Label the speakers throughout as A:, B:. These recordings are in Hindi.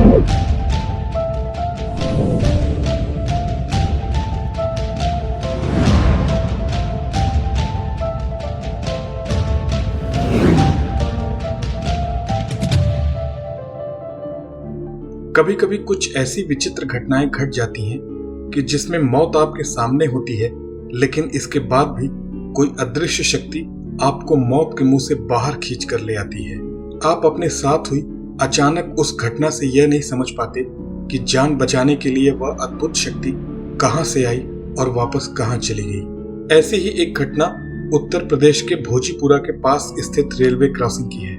A: कभी कभी कुछ ऐसी विचित्र घटनाएं घट जाती हैं कि जिसमें मौत आपके सामने होती है, लेकिन इसके बाद भी कोई अदृश्य शक्ति आपको मौत के मुंह से बाहर खींच कर ले आती है। आप अपने साथ हुई अचानक उस घटना से यह नहीं समझ पाते कि जान बचाने के लिए वह अद्भुत शक्ति कहां से आई और वापस कहां चली गई। ऐसी ही एक घटना उत्तर प्रदेश के भोजीपुरा के पास स्थित रेलवे क्रॉसिंग की है।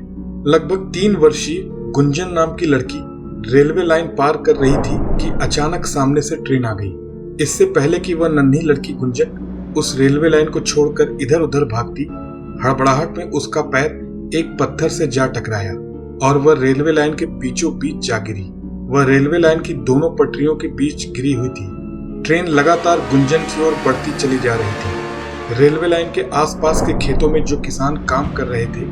A: लगभग 3 वर्षीय गुंजन नाम की लड़की रेलवे लाइन पार कर रही थी कि अचानक सामने से ट्रेन आ गई। इससे पहले कि वह नन्ही लड़की गुंजन उस रेलवे लाइन को छोड़कर इधर उधर भागती, हड़बड़ाहट में उसका पैर एक पत्थर से जा टकराया और वह रेलवे लाइन के बीचों बीच जा गिरी। वह रेलवे लाइन की दोनों पटरियों के बीच गिरी हुई थी। ट्रेन लगातार गुंजन की ओर बढ़ती चली जा रही थी। रेलवे लाइन के आसपास के खेतों में जो किसान काम कर रहे थे,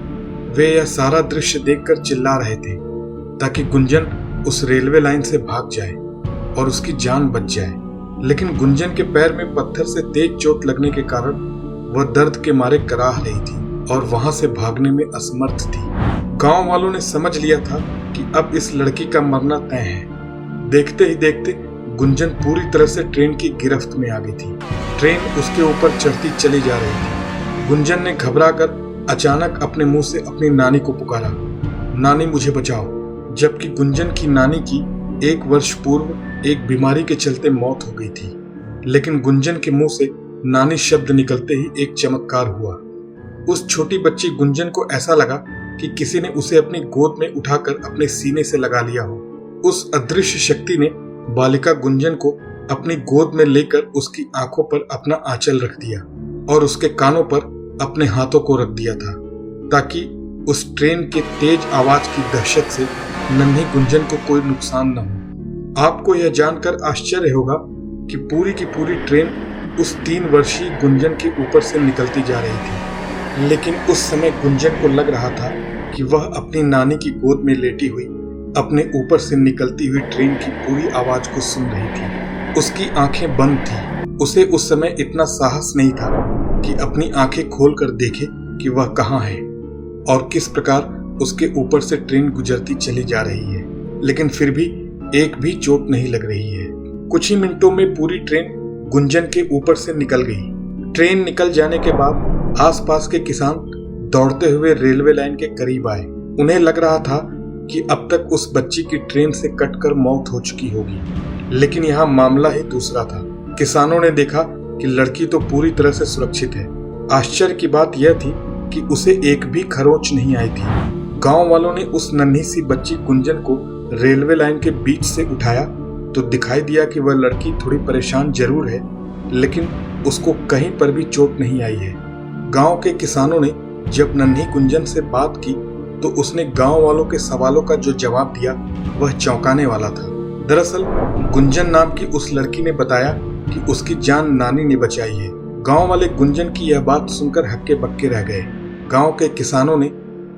A: वे यह सारा दृश्य देखकर चिल्ला रहे थे ताकि गुंजन उस रेलवे लाइन से भाग जाए और उसकी जान बच जाए। लेकिन गुंजन के पैर में पत्थर से तेज चोट लगने के कारण वह दर्द के मारे कराह रही थी और वहां से भागने में असमर्थ थी। गांव वालों ने समझ लिया था कि अब इस लड़की का मरना तय है। देखते ही देखते गुंजन पूरी तरह से ट्रेन की गिरफ्त में आ गई थी। ट्रेन उसके ऊपर चढ़ती चली जा रही थी। गुंजन ने घबराकर अचानक अपने मुंह से अपनी नानी को पुकारा, नानी मुझे बचाओ। जबकि गुंजन की नानी की 1 वर्ष पूर्व एक बीमारी के चलते मौत हो गई थी। लेकिन गुंजन के मुंह से नानी शब्द निकलते ही एक चमत्कार हुआ। उस छोटी बच्ची गुंजन को ऐसा लगा कि किसी ने उसे अपनी गोद में उठाकर अपने सीने से लगा लिया हो। उस अदृश्य शक्ति ने बालिका गुंजन को अपनी गोद में लेकर उसकी आंखों पर अपना आंचल रख दिया और उसके कानों पर अपने हाथों को रख दिया था ताकि उस ट्रेन के तेज आवाज की दहशत से नन्ही गुंजन को कोई नुकसान न हो। आपको यह जानकर आश्चर्य होगा कि पूरी ट्रेन उस 3 वर्षीय गुंजन के ऊपर से निकलती जा रही थी। लेकिन उस समय गुंजन को लग रहा था कि वह अपनी नानी की गोद में लेटी हुई अपने ऊपर से निकलती हुई ट्रेन की पूरी आवाज को सुन रही थी। उसकी आंखें बंद थी। उसे उस समय इतना साहस नहीं था कि अपनी आंखें खोलकर देखे कि वह कहाँ है और किस प्रकार उसके ऊपर से ट्रेन गुजरती चली जा रही है। लेकिन फिर भी एक भी चोट नहीं लग रही है। कुछ ही मिनटों में पूरी ट्रेन गुंजन के ऊपर से निकल गई। ट्रेन निकल जाने के बाद आसपास के किसान दौड़ते हुए रेलवे लाइन के करीब आए। उन्हें लग रहा था कि अब तक उस बच्ची की ट्रेन से कटकर मौत हो चुकी होगी, लेकिन यहाँ मामला ही दूसरा था। किसानों ने देखा कि लड़की तो पूरी तरह से सुरक्षित है। आश्चर्य की बात यह थी कि उसे एक भी खरोंच नहीं आई थी। गांव वालों ने उस नन्ही सी बच्ची गुंजन को रेलवे लाइन के बीच से उठाया तो दिखाई दिया कि वह लड़की थोड़ी परेशान जरूर है, लेकिन उसको कहीं पर भी चोट नहीं आई है। गांव के किसानों ने जब नन्ही गुंजन से बात की तो उसने गांव वालों के सवालों का जो जवाब दिया वह चौंकाने वाला था। दरअसल गुंजन नाम की उस लड़की ने बताया कि उसकी जान नानी ने बचाई है। गांव वाले गुंजन की यह बात सुनकर हक्के बक्के रह गए। गांव के किसानों ने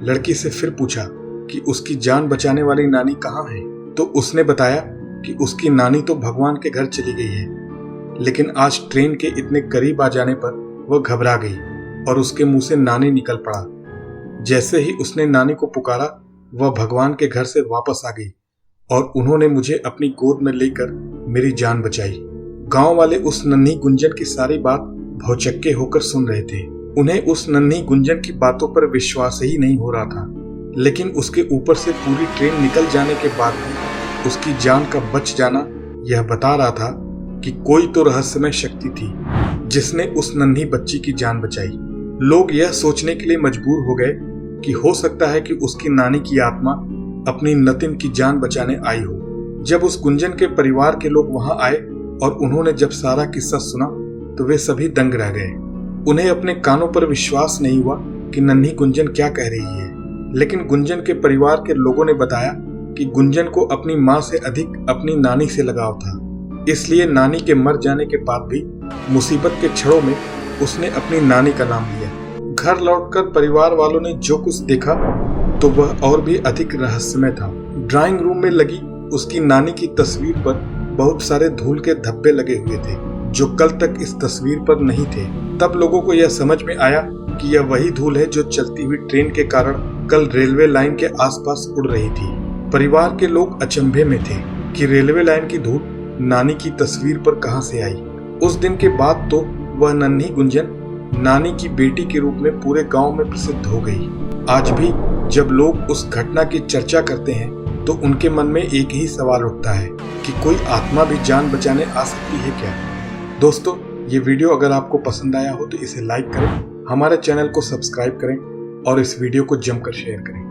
A: लड़की से फिर पूछा कि उसकी जान बचाने वाली नानी कहाँ है, तो उसने बताया कि उसकी नानी तो भगवान के घर चली गई है। लेकिन आज ट्रेन के इतने करीब आ जाने पर वह घबरा गई और उसके मुंह से नानी निकल पड़ा। जैसे ही उसने नानी को पुकारा, वह भगवान के घर से वापस आ गई और उन्होंने मुझे अपनी गोद में लेकर मेरी जान बचाई। गांव वाले उस नन्ही गुंजन की सारी बात भौचक्के होकर सुन रहे थे। उन्हें उस नन्ही गुंजन की बातों पर विश्वास ही नहीं हो रहा था। लेकिन उसके ऊपर से पूरी ट्रेन निकल जाने के बाद भी उसकी जान का बच जाना यह बता रहा था कि कोई तो रहस्यमय शक्ति थी जिसने उस नन्ही बच्ची की जान बचाई। लोग यह सोचने के लिए मजबूर हो गए कि हो सकता है कि उसकी नानी की आत्मा अपनी नतिन की जान बचाने आई हो। जब उस गुंजन के परिवार के लोग वहां आए और उन्होंने जब सारा किस्सा सुना तो वे सभी दंग रह गए। उन्हें अपने कानों पर विश्वास नहीं हुआ कि नन्ही गुंजन क्या कह रही है। लेकिन गुंजन के परिवार के लोगों ने बताया कि गुंजन को अपनी माँ से अधिक अपनी नानी से लगाव था, इसलिए नानी के मर जाने के बाद भी मुसीबत के क्षणों में उसने अपनी नानी का नाम लिया। घर लौटकर परिवार वालों ने जो कुछ देखा तो वह और भी अधिक रहस्यमय था। ड्राइंग रूम में लगी उसकी नानी की तस्वीर पर बहुत सारे धूल के धब्बे लगे हुए थे जो कल तक इस तस्वीर पर नहीं थे। तब लोगों को यह समझ में आया कि यह वही धूल है जो चलती हुई ट्रेन के कारण कल रेलवे लाइन के आसपास उड़ रही थी। परिवार के लोग अचंभे में थे कि रेलवे लाइन की धूल नानी की तस्वीर पर कहां से आई। उस दिन के बाद तो वह नन्ही गुंजन नानी की बेटी के रूप में पूरे गांव में प्रसिद्ध हो गई। आज भी जब लोग उस घटना की चर्चा करते हैं तो उनके मन में एक ही सवाल उठता है कि कोई आत्मा भी जान बचाने आ सकती है क्या। दोस्तों, ये वीडियो अगर आपको पसंद आया हो तो इसे लाइक करें, हमारे चैनल को सब्सक्राइब करें और इस वीडियो को जमकर शेयर करें।